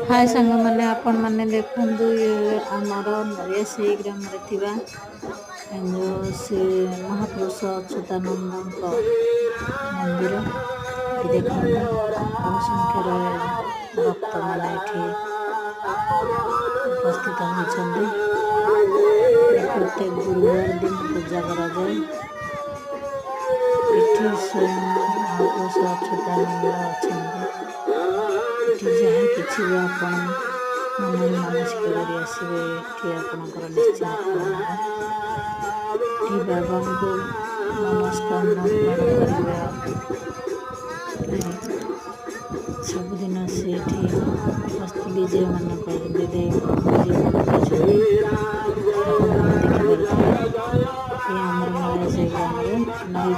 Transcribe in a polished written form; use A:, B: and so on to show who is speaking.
A: हाय सांग मैंने आपण मैंने देखु ये आमर नरियासी ग्राम जो श्री महापुरुष अच्युतानंद मंदिर ये देखते बहु संख्यार भक्त मैंने उपस्थित होती प्रत्येक गुरुवार दिन पूजा करा जाए। स्वयं महापुरुष अच्युतानंद अच्छा जहाँ किसी भी आपण मन मानसिक कर आसवे आपणकर निश्चित ये बाबा को नमस्कार करवा सबुदिन से विजय मान देखिए आमर माया से ग्राम नई